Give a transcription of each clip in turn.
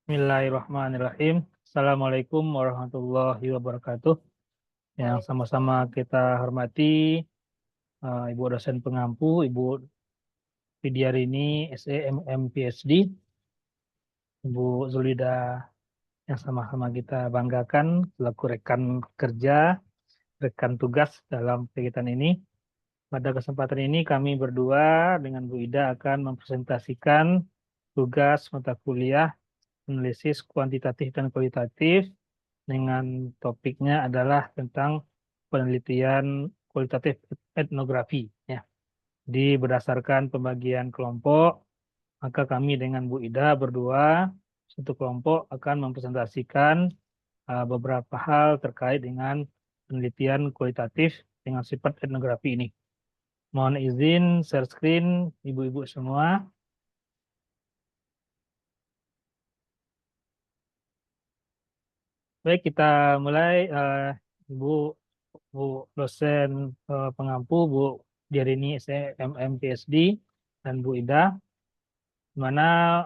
Bismillahirrahmanirrahim. Assalamualaikum warahmatullahi wabarakatuh. Yang sama-sama kita hormati Ibu dosen pengampu, Ibu Widiarini, SEMM PhD, Ibu Zulida yang sama-sama kita banggakan selaku rekan kerja, rekan tugas dalam kegiatan ini. Pada kesempatan ini kami berdua dengan Bu Ida akan mempresentasikan tugas mata kuliah analisis kuantitatif dan kualitatif dengan topiknya adalah tentang penelitian kualitatif etnografi. Ya. Jadi berdasarkan pembagian kelompok, maka kami dengan Bu Ida berdua satu kelompok akan mempresentasikan beberapa hal terkait dengan penelitian kualitatif dengan sifat etnografi ini. Mohon izin share screen ibu-ibu semua. Baik, kita mulai. Ibu Bu dosen pengampu, Bu Diarini SEMM PhD, dan Bu Ida, di mana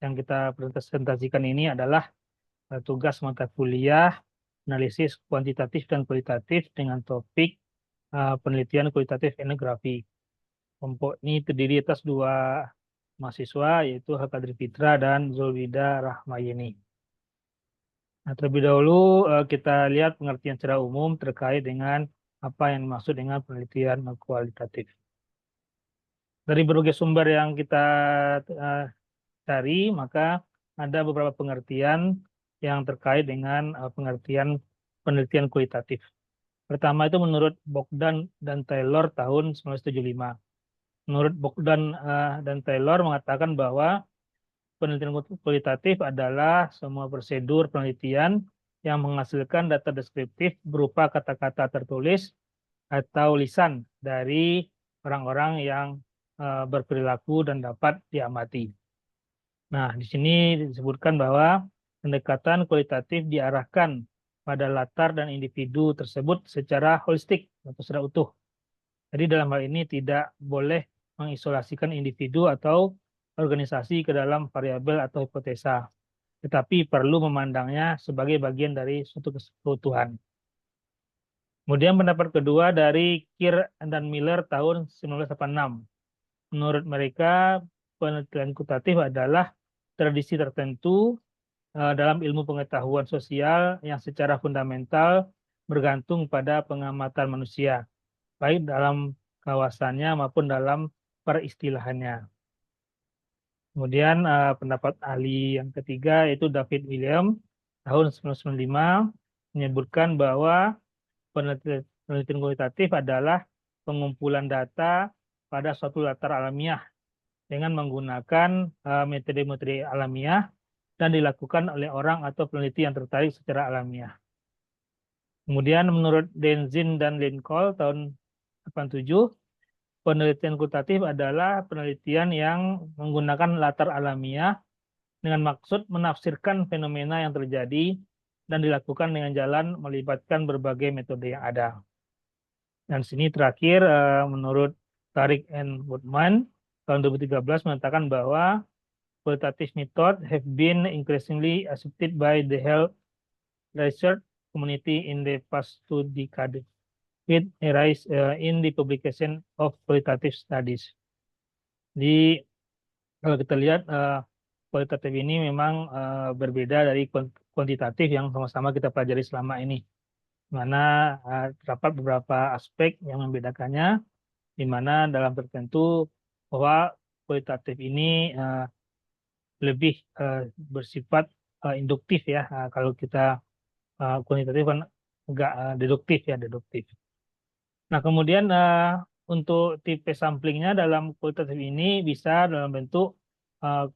yang kita presentasikan ini adalah tugas mata kuliah analisis kuantitatif dan kualitatif dengan topik penelitian kualitatif etnografi. Kelompok ini terdiri atas dua mahasiswa, yaitu Hakadri Fitra dan Zulwida Rahmayeni. Nah, terlebih dahulu kita lihat pengertian secara umum terkait dengan apa yang dimaksud dengan penelitian kualitatif. Dari berbagai sumber yang kita cari, maka ada beberapa pengertian yang terkait dengan pengertian penelitian kualitatif. Pertama itu menurut Bogdan dan Taylor tahun 1975. Menurut Bogdan dan Taylor mengatakan bahwa penelitian kualitatif adalah semua prosedur penelitian yang menghasilkan data deskriptif berupa kata-kata tertulis atau lisan dari orang-orang yang berperilaku dan dapat diamati. Nah, di sini disebutkan bahwa pendekatan kualitatif diarahkan pada latar dan individu tersebut secara holistik atau secara utuh. Jadi dalam hal ini tidak boleh mengisolasikan individu atau organisasi ke dalam variabel atau hipotesa, tetapi perlu memandangnya sebagai bagian dari suatu keutuhan. Kemudian pendapat kedua dari Keir dan Miller tahun 1986. Menurut mereka, penelitian kualitatif adalah tradisi tertentu dalam ilmu pengetahuan sosial yang secara fundamental bergantung pada pengamatan manusia, baik dalam kawasannya maupun dalam peristilahannya. Kemudian pendapat ahli yang ketiga yaitu David William tahun 1995 menyebutkan bahwa penelitian kualitatif adalah pengumpulan data pada suatu latar alamiah dengan menggunakan metode-metode alamiah dan dilakukan oleh orang atau peneliti yang tertarik secara alamiah. Kemudian menurut Denzin dan Lincoln tahun 87, penelitian kualitatif adalah penelitian yang menggunakan latar alamiah dengan maksud menafsirkan fenomena yang terjadi dan dilakukan dengan jalan melibatkan berbagai metode yang ada. Dan sini terakhir menurut Tariq and Woodman tahun 2013 mengatakan bahwa qualitative method have been increasingly accepted by the health research community in the past 2 decades, with a rise in the publication of qualitative studies. Jadi kalau kita lihat kualitatif ini memang berbeda dari kuantitatif yang sama-sama kita pelajari selama ini, mana terdapat beberapa aspek yang membedakannya, di mana dalam tertentu bahwa kualitatif ini lebih bersifat induktif ya. Kalau kita kuantitatif kan enggak deduktif ya, deduktif. Nah, kemudian untuk tipe samplingnya dalam kualitatif ini bisa dalam bentuk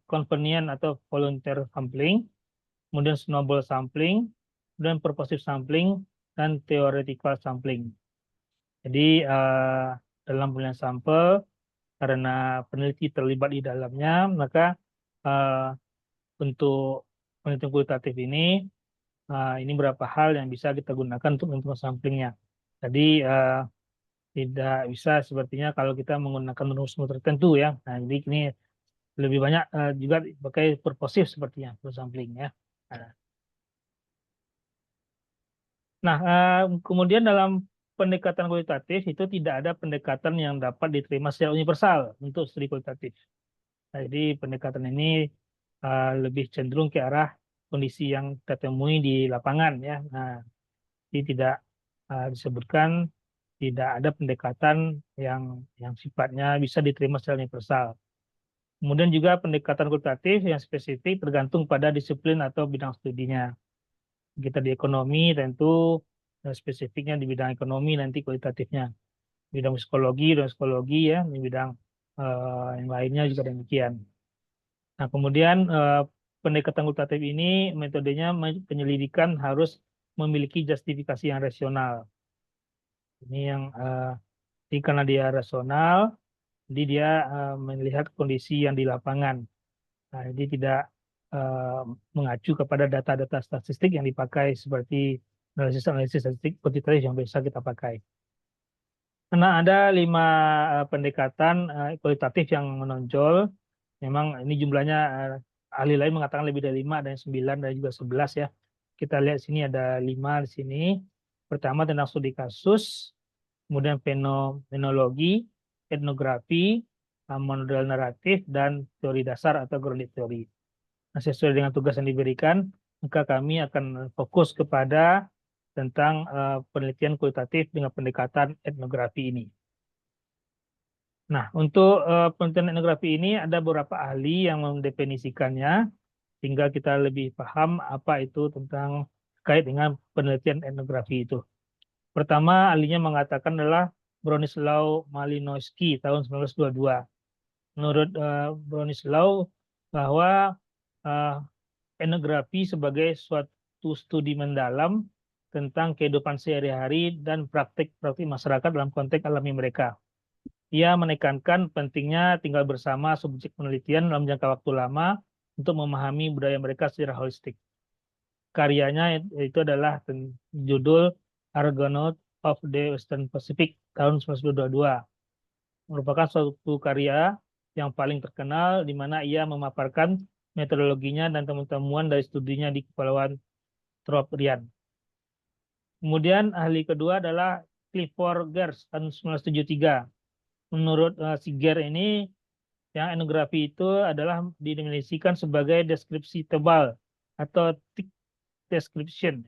convenient atau volunteer sampling, kemudian snowball sampling, kemudian purposive sampling, dan theoretical sampling. Jadi dalam pemilihan sampel, karena peneliti terlibat di dalamnya, maka untuk penelitian kualitatif ini beberapa hal yang bisa kita gunakan untuk menentukan samplingnya. Jadi tidak bisa sepertinya kalau kita menggunakan rumus tertentu ya. Nah, jadi ini lebih banyak juga pakai purposive sepertinya, sampling ya. Nah, kemudian dalam pendekatan kualitatif itu tidak ada pendekatan yang dapat diterima secara universal untuk studi kualitatif. Nah, jadi pendekatan ini lebih cenderung ke arah kondisi yang kita temui di lapangan ya. Nah, jadi tidak disebutkan tidak ada pendekatan yang sifatnya bisa diterima secara universal. Kemudian juga pendekatan kualitatif yang spesifik tergantung pada disiplin atau bidang studinya. Kita di ekonomi tentu spesifiknya di bidang ekonomi nanti kualitatifnya. Bidang psikologi ya, di bidang yang lainnya juga demikian. Nah, kemudian pendekatan kualitatif ini metodenya penyelidikan harus memiliki justifikasi yang rasional. Ini yang jadi karena dia rasional, jadi dia melihat kondisi yang di lapangan. Nah, jadi tidak mengacu kepada data-data statistik yang dipakai seperti analisis statistik kuantitatif yang biasa kita pakai. Karena ada 5 pendekatan kualitatif yang menonjol. Memang ini jumlahnya ahli lain mengatakan lebih dari 5, ada yang 9 dan juga 11 ya. Kita lihat sini ada 5 di sini. Pertama tentang studi kasus, kemudian fenomenologi, etnografi, model naratif, dan teori dasar atau grounded theory. Nah, sesuai dengan tugas yang diberikan, maka kami akan fokus kepada tentang penelitian kualitatif dengan pendekatan etnografi ini. Nah, untuk penelitian etnografi ini ada beberapa ahli yang mendefinisikannya, sehingga kita lebih paham apa itu tentang terkait dengan penelitian etnografi itu. Pertama, ahlinya mengatakan adalah Bronislaw Malinowski tahun 1922. Menurut Bronislaw, bahwa etnografi sebagai suatu studi mendalam tentang kehidupan sehari-hari dan praktik-praktik masyarakat dalam konteks alami mereka. Ia menekankan pentingnya tinggal bersama subjek penelitian dalam jangka waktu lama untuk memahami budaya mereka secara holistik. Karyanya itu adalah judul Argonaut of the Western Pacific tahun 1922. Merupakan suatu karya yang paling terkenal di mana ia memaparkan metodologinya dan temuan-temuan dari studinya di Kepulauan Trop Rian. Kemudian ahli kedua adalah Clifford Geertz tahun 1973. Menurut si Geertz ini, yang etnografi itu adalah didefinisikan sebagai deskripsi tebal atau thick description,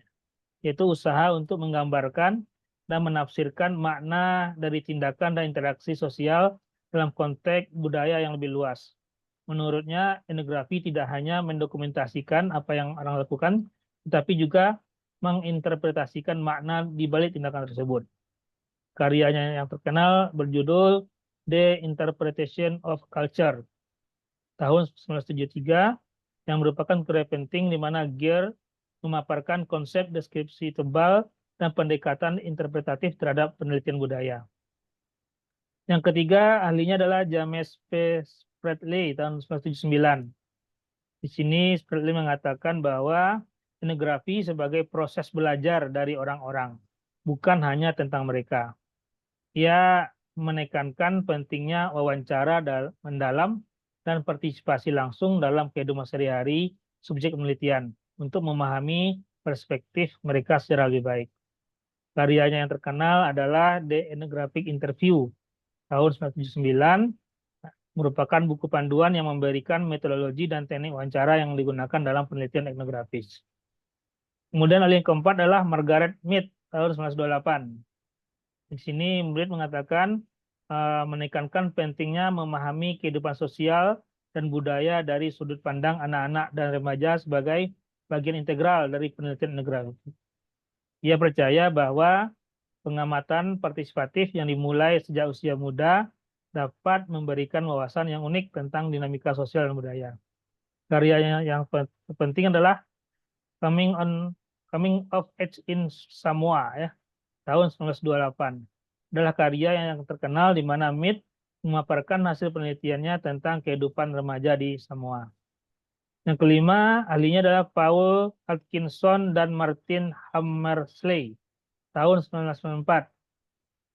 yaitu usaha untuk menggambarkan dan menafsirkan makna dari tindakan dan interaksi sosial dalam konteks budaya yang lebih luas. Menurutnya, etnografi tidak hanya mendokumentasikan apa yang orang lakukan, tetapi juga menginterpretasikan makna di balik tindakan tersebut. Karyanya yang terkenal berjudul The Interpretation of Culture tahun 1973, yang merupakan karya penting di mana Geertz memaparkan konsep deskripsi tebal dan pendekatan interpretatif terhadap penelitian budaya. Yang ketiga, ahlinya adalah James P. Spradley tahun 1979. Di sini Spradley mengatakan bahwa etnografi sebagai proses belajar dari orang-orang, bukan hanya tentang mereka. Ia menekankan pentingnya wawancara mendalam dan partisipasi langsung dalam kehidupan sehari-hari subjek penelitian untuk memahami perspektif mereka secara lebih baik. Karyanya yang terkenal adalah The Ethnographic Interview tahun 1979, merupakan buku panduan yang memberikan metodologi dan teknik wawancara yang digunakan dalam penelitian etnografis. Kemudian ahli yang keempat adalah Margaret Mead tahun 1928. Di sini murid mengatakan menekankan pentingnya memahami kehidupan sosial dan budaya dari sudut pandang anak-anak dan remaja sebagai bagian integral dari penelitian etnografi. Ia percaya bahwa pengamatan partisipatif yang dimulai sejak usia muda dapat memberikan wawasan yang unik tentang dinamika sosial dan budaya. Karyanya yang penting adalah Coming of Age in Samoa ya, tahun 1928. Adalah karya yang terkenal di mana Mead memaparkan hasil penelitiannya tentang kehidupan remaja di Samoa. Yang kelima, ahlinya adalah Paul Atkinson dan Martin Hammersley tahun 1994.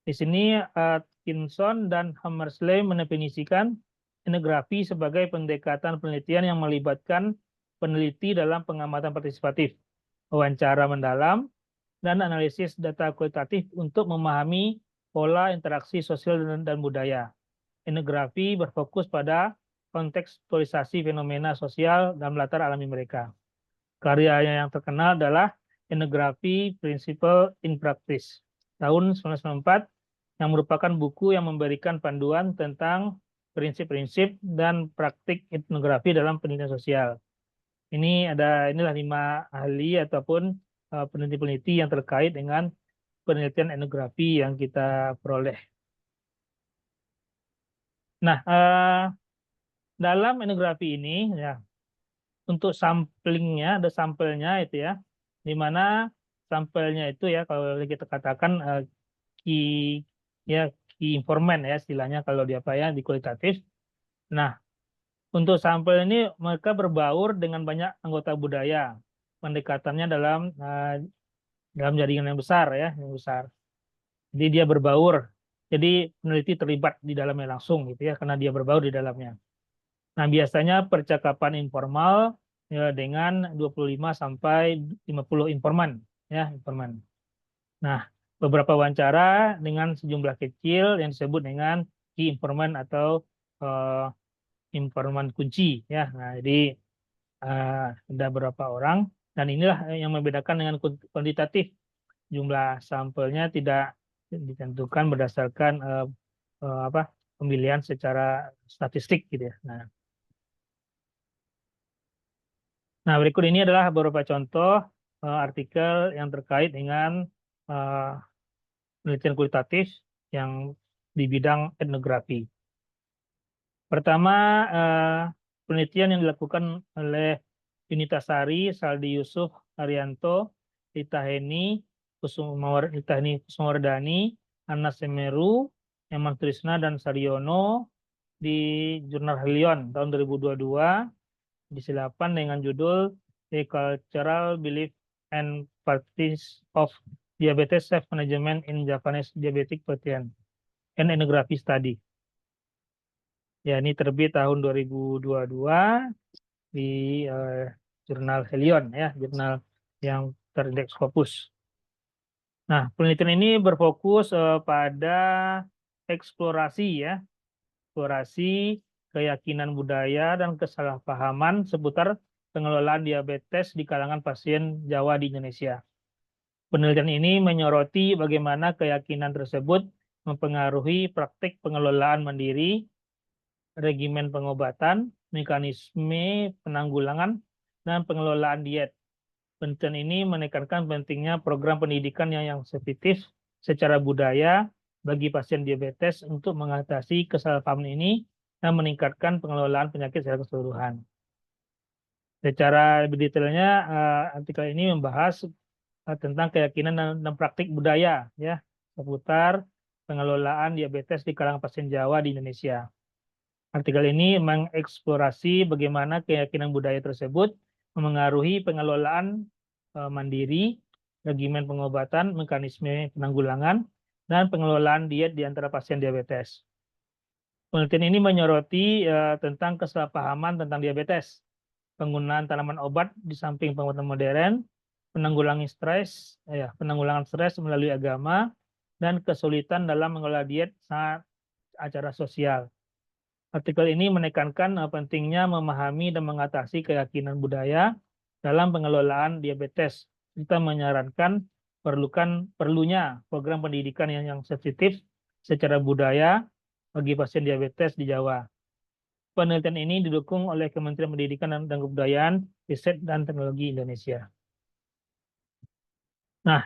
Di sini Atkinson dan Hammersley mendefinisikan etnografi sebagai pendekatan penelitian yang melibatkan peneliti dalam pengamatan partisipatif, wawancara mendalam, dan analisis data kualitatif untuk memahami pola interaksi sosial dan budaya. Etnografi berfokus pada kontekstualisasi fenomena sosial dan latar alami mereka. Karyanya yang terkenal adalah Etnografi Principle in Practice tahun 1994 yang merupakan buku yang memberikan panduan tentang prinsip-prinsip dan praktik etnografi dalam penelitian sosial. Inilah 5 ahli ataupun peneliti-peneliti yang terkait dengan penelitian etnografi yang kita peroleh. Nah, dalam etnografi ini ya untuk samplingnya ada sampelnya itu ya, di mana sampelnya itu ya kalau kita katakan key informan ya istilahnya kalau di di kualitatif. Nah, untuk sampel ini mereka berbaur dengan banyak anggota budaya. Pendekatannya dalam jaringan yang besar ya, yang besar. Jadi dia berbaur. Jadi peneliti terlibat di dalamnya langsung gitu ya karena dia berbaur di dalamnya. Nah, biasanya percakapan informal ya, dengan 25 sampai 50 informan ya, informan. Nah, beberapa wawancara dengan sejumlah kecil yang disebut dengan key informan atau informan kunci ya. Nah, jadi ada berapa orang dan inilah yang membedakan dengan kuantitatif. Jumlah sampelnya tidak ditentukan berdasarkan pemilihan secara statistik gitu ya. Nah, berikut ini adalah beberapa contoh artikel yang terkait dengan penelitian kualitatif yang di bidang etnografi. Pertama, penelitian yang dilakukan oleh Yunita Sari, Saldi Yusuf Arianto, Rita Heni Kusumawardani, Anna Semeru, Eman Trisna, dan Saryono di Jurnal Helion tahun 2022 disilapan dengan judul The Cultural Belief and Practice of Diabetes Self-Management in Japanese Diabetic Patient and Ethnography Study. Ya, ini terbit tahun 2022 di Jurnal Helion ya, jurnal yang terindeks Scopus. Nah, penelitian ini berfokus pada eksplorasi ya, eksplorasi keyakinan budaya dan kesalahpahaman seputar pengelolaan diabetes di kalangan pasien Jawa di Indonesia. Penelitian ini menyoroti bagaimana keyakinan tersebut mempengaruhi praktik pengelolaan mandiri, regimen pengobatan, mekanisme penanggulangan, dan pengelolaan diet. Penelitian ini menekankan pentingnya program pendidikan yang sensitif secara budaya bagi pasien diabetes untuk mengatasi kesalahpahaman ini dan meningkatkan pengelolaan penyakit secara keseluruhan. Secara lebih detailnya, artikel ini membahas tentang keyakinan dan praktik budaya ya seputar pengelolaan diabetes di kalangan pasien Jawa di Indonesia. Artikel ini mengeksplorasi bagaimana keyakinan budaya tersebut memengaruhi pengelolaan mandiri, regimen pengobatan, mekanisme penanggulangan, dan pengelolaan diet di antara pasien diabetes. Penelitian ini menyoroti tentang kesalahpahaman tentang diabetes, penggunaan tanaman obat di samping pengobatan modern, penanggulangan stres melalui agama, dan kesulitan dalam mengelola diet saat acara sosial. Artikel ini menekankan pentingnya memahami dan mengatasi keyakinan budaya dalam pengelolaan diabetes, serta menyarankan perlunya program pendidikan yang sensitif secara budaya bagi pasien diabetes di Jawa. Penelitian ini didukung oleh Kementerian Pendidikan dan Kebudayaan, Riset dan Teknologi Indonesia. Nah,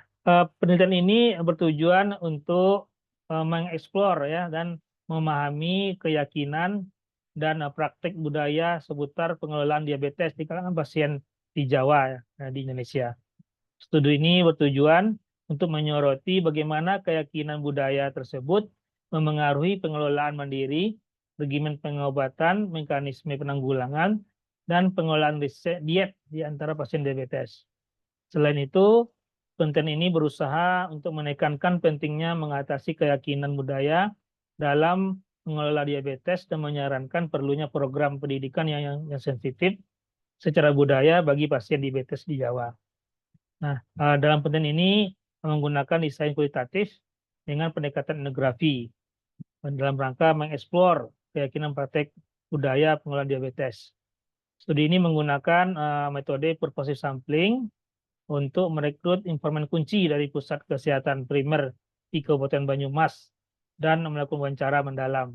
penelitian ini bertujuan untuk mengeksplor ya dan memahami keyakinan dan praktik budaya seputar pengelolaan diabetes di kalangan pasien di Jawa ya, di Indonesia. Studi ini bertujuan untuk menyoroti bagaimana keyakinan budaya tersebut memengaruhi pengelolaan mandiri, regimen pengobatan, mekanisme penanggulangan, dan pengelolaan diet di antara pasien diabetes. Selain itu, penelitian ini berusaha untuk menekankan pentingnya mengatasi keyakinan budaya dalam mengelola diabetes dan menyarankan perlunya program pendidikan yang sensitif secara budaya bagi pasien diabetes di Jawa. Nah, dalam penelitian ini menggunakan desain kualitatif dengan pendekatan etnografi dalam rangka mengeksplor keyakinan praktek budaya pengelolaan diabetes. Studi ini menggunakan metode purposive sampling untuk merekrut informan kunci dari Pusat Kesehatan Primer di Kabupaten Banyumas dan melakukan wawancara mendalam,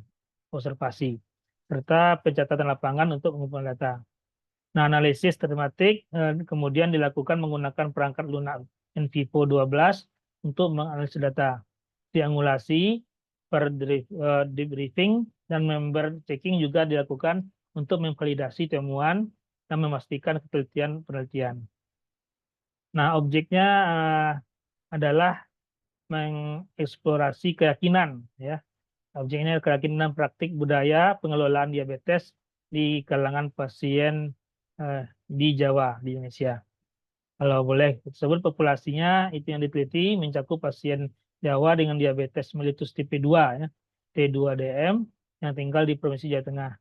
observasi, serta pencatatan lapangan untuk pengumpulan data. Nah, analisis tematik kemudian dilakukan menggunakan perangkat lunak NVivo 12 untuk menganalisis data, diangulasi, debriefing, dan member checking juga dilakukan untuk memvalidasi temuan dan memastikan penelitian. Nah, objeknya adalah mengeksplorasi keyakinan, ya. Objeknya keyakinan praktik budaya pengelolaan diabetes di kalangan pasien di Jawa, di Indonesia. Kalau boleh disebut populasinya itu yang diteliti mencakup pasien Jawa dengan diabetes mellitus tipe 2, ya, T2DM, yang tinggal di Provinsi Jawa Tengah.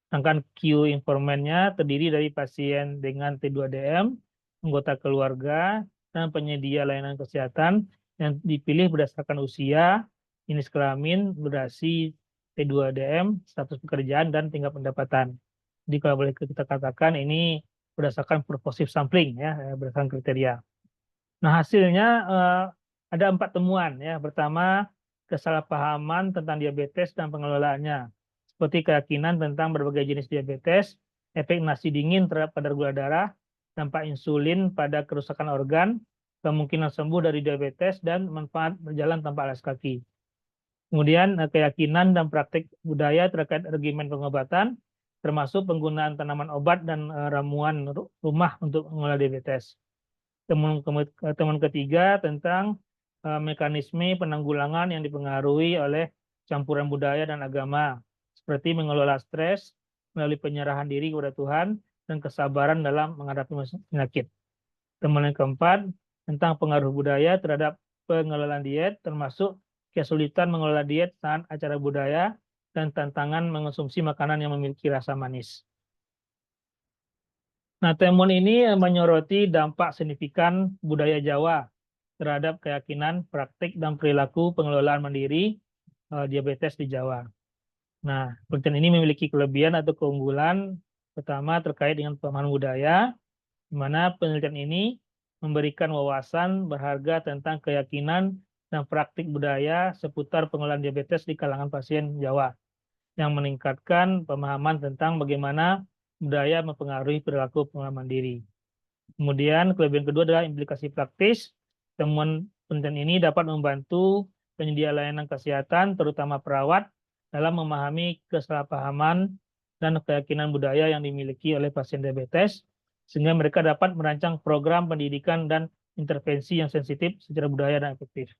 Sedangkan Q informannya terdiri dari pasien dengan T2DM, anggota keluarga, dan penyedia layanan kesehatan yang dipilih berdasarkan usia, jenis kelamin, durasi T2DM, status pekerjaan, dan tingkat pendapatan. Jadi kalau boleh kita katakan ini berdasarkan purposive sampling, ya, berdasarkan kriteria. Nah, hasilnya ada 4 temuan, ya. Pertama, kesalahpahaman tentang diabetes dan pengelolaannya, seperti keyakinan tentang berbagai jenis diabetes, efek nasi dingin terhadap kadar gula darah, dampak insulin pada kerusakan organ, kemungkinan sembuh dari diabetes, dan manfaat berjalan tanpa alas kaki. Kemudian keyakinan dan praktik budaya terkait regimen pengobatan, termasuk penggunaan tanaman obat dan ramuan rumah untuk mengelola diabetes. Temuan ketiga tentang mekanisme penanggulangan yang dipengaruhi oleh campuran budaya dan agama, seperti mengelola stres melalui penyerahan diri kepada Tuhan dan kesabaran dalam menghadapi penyakit. Temuan yang keempat tentang pengaruh budaya terhadap pengelolaan diet, termasuk kesulitan mengelola diet saat acara budaya dan tantangan mengonsumsi makanan yang memiliki rasa manis. Nah, temuan ini menyoroti dampak signifikan budaya Jawa terhadap keyakinan, praktik, dan perilaku pengelolaan mandiri diabetes di Jawa. Nah, penelitian ini memiliki kelebihan atau keunggulan pertama terkait dengan pemahaman budaya, di mana penelitian ini memberikan wawasan berharga tentang keyakinan dan praktik budaya seputar pengelolaan diabetes di kalangan pasien Jawa, yang meningkatkan pemahaman tentang bagaimana budaya mempengaruhi perilaku pengelolaan mandiri. Kemudian kelebihan kedua adalah implikasi praktis. Temuan penelitian ini dapat membantu penyedia layanan kesehatan, terutama perawat, dalam memahami kesalahpahaman dan keyakinan budaya yang dimiliki oleh pasien diabetes, sehingga mereka dapat merancang program pendidikan dan intervensi yang sensitif secara budaya dan efektif.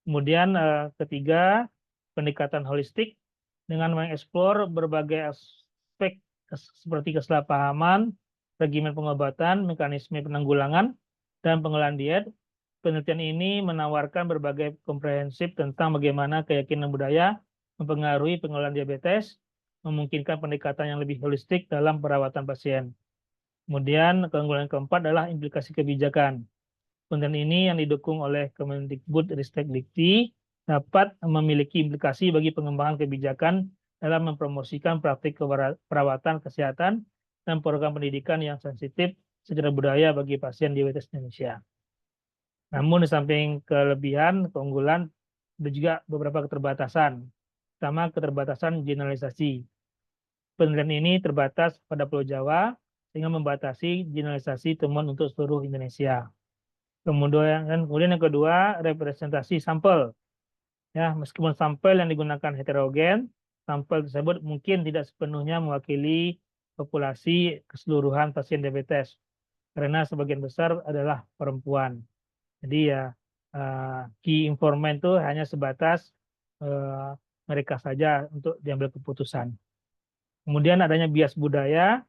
Kemudian ketiga, pendekatan holistik dengan mengeksplor berbagai aspek seperti kesalahpahaman, regimen pengobatan, mekanisme penanggulangan, dan pengelolaan diet. Penelitian ini menawarkan berbagai komprehensif tentang bagaimana keyakinan budaya mempengaruhi pengelolaan diabetes, memungkinkan pendekatan yang lebih holistik dalam perawatan pasien. Kemudian keunggulan keempat adalah implikasi kebijakan. Penelitian ini yang didukung oleh Kemendikbud-Ristek-Dikti dapat memiliki implikasi bagi pengembangan kebijakan dalam mempromosikan praktik perawatan kesehatan dan program pendidikan yang sensitif secara budaya bagi pasien diabetes Indonesia. Namun di samping kelebihan, keunggulan, ada juga beberapa keterbatasan. Pertama, keterbatasan generalisasi. Penelitian ini terbatas pada Pulau Jawa, sehingga membatasi generalisasi temuan untuk seluruh Indonesia. Kemudian yang kedua, representasi sampel. Ya, meskipun sampel yang digunakan heterogen, sampel tersebut mungkin tidak sepenuhnya mewakili populasi keseluruhan pasien diabetes, karena sebagian besar adalah perempuan. Jadi ya, key informant itu hanya sebatas mereka saja untuk diambil keputusan. Kemudian adanya bias budaya.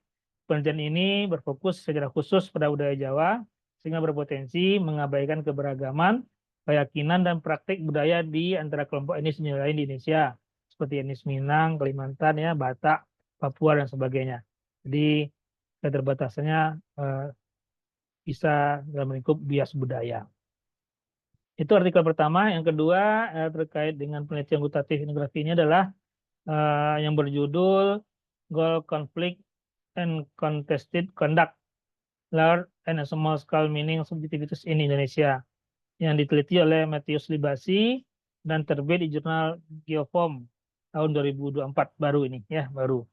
Penelitian ini berfokus secara khusus pada budaya Jawa, sehingga berpotensi mengabaikan keberagaman, keyakinan, dan praktik budaya di antara kelompok etnis lain di Indonesia, seperti etnis Minang, Kalimantan, ya, Batak, Papua, dan sebagainya. Jadi keterbatasannya bisa dalam lingkup bias budaya. Itu artikel pertama. Yang kedua terkait dengan penelitian kuantitatif etnografi ini adalah yang berjudul Goal Conflict and Contested Conduct, Large and Small Scale Meaning Subjectivities in Indonesia, yang diteliti oleh Matthews Libasi dan terbit di jurnal Geoform tahun 2024, baru ini, ya, baru.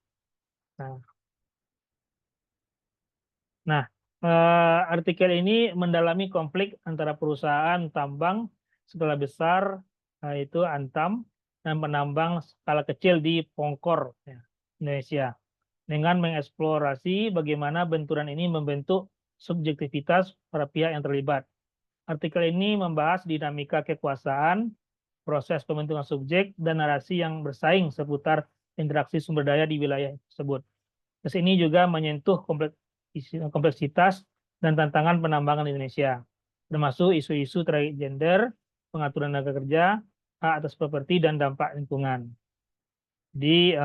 Nah, artikel ini mendalami konflik antara perusahaan tambang skala besar, yaitu Antam, dan penambang skala kecil di Pongkor, ya, Indonesia, dengan mengeksplorasi bagaimana benturan ini membentuk subjektivitas para pihak yang terlibat. Artikel ini membahas dinamika kekuasaan, proses pembentukan subjek, dan narasi yang bersaing seputar interaksi sumber daya di wilayah tersebut. Terus ini juga menyentuh kompleksitas dan tantangan penambangan di Indonesia, termasuk isu-isu terkait gender, pengaturan tenaga kerja, hak atas properti, dan dampak lingkungan. Di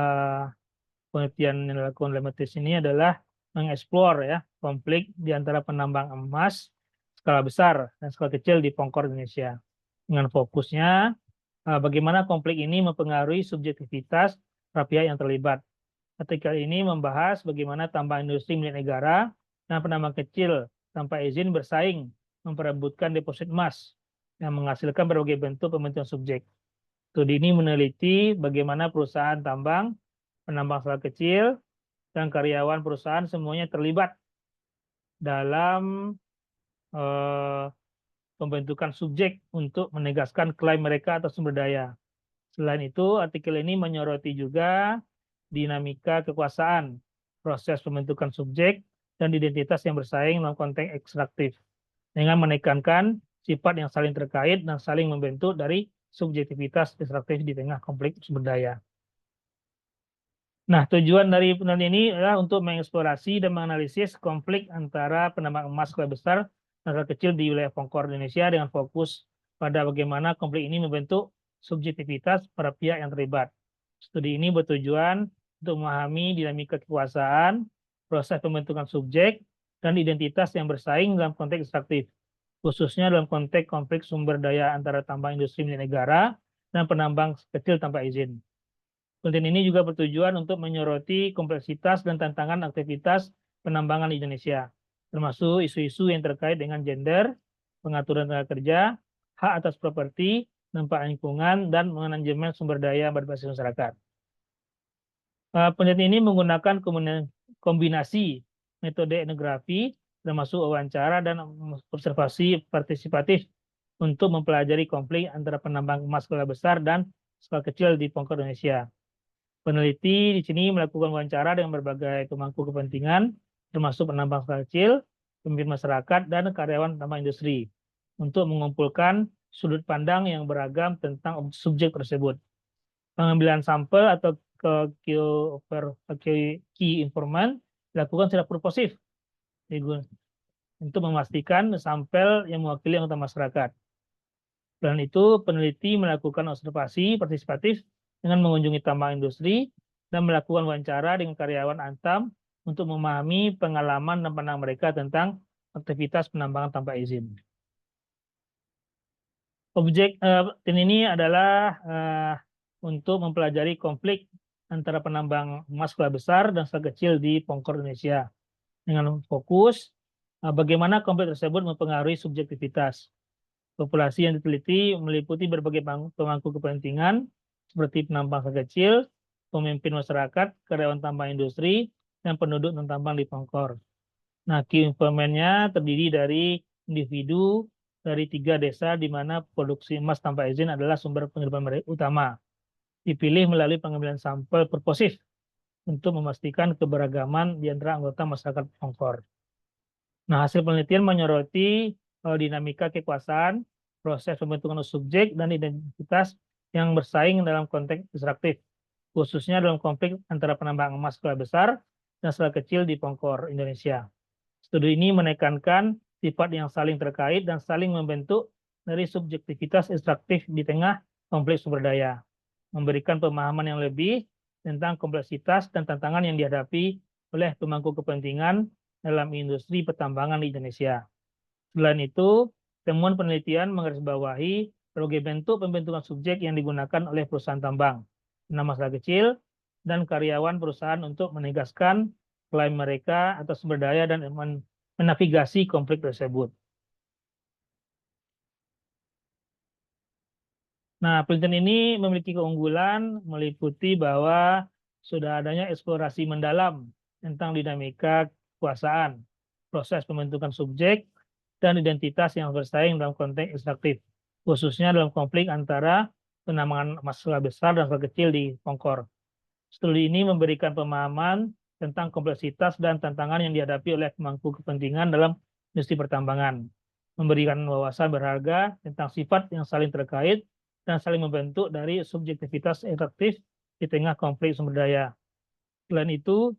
penelitian yang dilakukan oleh Matthews ini adalah mengeksplor, ya, konflik di antara penambang emas skala besar dan skala kecil di Pongkor, Indonesia, dengan fokusnya bagaimana konflik ini mempengaruhi subjektivitas para pihak yang terlibat. Artikel ini membahas bagaimana tambang industri milik negara dan penambang kecil tanpa izin bersaing memperebutkan deposit emas yang menghasilkan berbagai bentuk pembentukan subjek. Studi ini meneliti bagaimana perusahaan tambang, penambang skala kecil, dan karyawan perusahaan semuanya terlibat dalam pembentukan subjek untuk menegaskan klaim mereka atas sumber daya. Selain itu, artikel ini menyoroti juga dinamika kekuasaan, proses pembentukan subjek, dan identitas yang bersaing dalam konteks ekstraktif, dengan menekankan sifat yang saling terkait dan saling membentuk dari subjektivitas ekstraktif di tengah konflik sumber daya. Nah, tujuan dari penelitian ini adalah untuk mengeksplorasi dan menganalisis konflik antara penambang emas skala besar dan skala kecil di wilayah Pongkor, Indonesia, dengan fokus pada bagaimana konflik ini membentuk subjektivitas para pihak yang terlibat. Studi ini bertujuan untuk memahami dinamika kekuasaan, proses pembentukan subjek, dan identitas yang bersaing dalam konteks ekstraktif, khususnya dalam konteks konflik sumber daya antara tambang industri milik negara dan penambang kecil tanpa izin. Penelitian ini juga bertujuan untuk menyoroti kompleksitas dan tantangan aktivitas penambangan di Indonesia, termasuk isu-isu yang terkait dengan gender, pengaturan tenaga kerja, hak atas properti, dampak lingkungan, dan manajemen sumber daya berbasis masyarakat. Penelitian ini menggunakan kombinasi metode etnografi, termasuk wawancara dan observasi partisipatif, untuk mempelajari konflik antara penambang emas skala besar dan skala kecil di Pongkor, Indonesia. Peneliti di sini melakukan wawancara dengan berbagai pemangku kepentingan, termasuk penambang skala kecil, pemimpin masyarakat, dan karyawan tambang industri, untuk mengumpulkan sudut pandang yang beragam tentang subjek tersebut. Pengambilan sampel atau key informant dilakukan secara purposif untuk memastikan sampel yang mewakili anggota masyarakat. Selain itu, peneliti melakukan observasi partisipatif dengan mengunjungi tambang industri dan melakukan wawancara dengan karyawan Antam untuk memahami pengalaman dan pandangan mereka tentang aktivitas penambangan tanpa izin. Objek ini adalah untuk mempelajari konflik antara penambang emas skala besar dan skala kecil di Pongkor, Indonesia, dengan fokus bagaimana konflik tersebut mempengaruhi subjektivitas. Populasi yang diteliti meliputi berbagai pemangku kepentingan seperti penambang skala kecil, pemimpin masyarakat, karyawan tambang industri, dan penduduk tambang di Pongkor. Nah, key informantnya terdiri dari individu dari 3 desa di mana produksi emas tanpa izin adalah sumber pengiriman utama. Dipilih melalui pengambilan sampel purposif untuk memastikan keberagaman di antara anggota masyarakat Pongkor. Nah, hasil penelitian menyoroti dinamika kekuasaan, proses pembentukan subjek, dan identitas yang bersaing dalam konteks ekstraktif, khususnya dalam konflik antara penambang emas skala besar dan skala kecil di Pongkor, Indonesia. Studi ini menekankan sifat yang saling terkait dan saling membentuk dari subjektivitas ekstraktif di tengah konflik sumber daya. memberikan pemahaman yang lebih tentang kompleksitas dan tantangan yang dihadapi oleh pemangku kepentingan dalam industri pertambangan di Indonesia. Selain itu, temuan penelitian menggarisbawahi berbagai bentuk pembentukan subjek yang digunakan oleh perusahaan tambang, nama skala kecil, dan karyawan perusahaan untuk menegaskan klaim mereka atas sumber daya dan menavigasi konflik tersebut. Nah, penelitian ini memiliki keunggulan meliputi bahwa sudah adanya eksplorasi mendalam tentang dinamika kekuasaan, proses pembentukan subjek, dan identitas yang bersaing dalam konteks ekstraktif, khususnya dalam konflik antara penambangan skala besar dan skala kecil di Pongkor. Studi ini memberikan pemahaman tentang kompleksitas dan tantangan yang dihadapi oleh pemangku kepentingan dalam industri pertambangan, memberikan wawasan berharga tentang sifat yang saling terkait dan saling membentuk dari subjektivitas ekstraktif di tengah konflik sumber daya. Selain itu,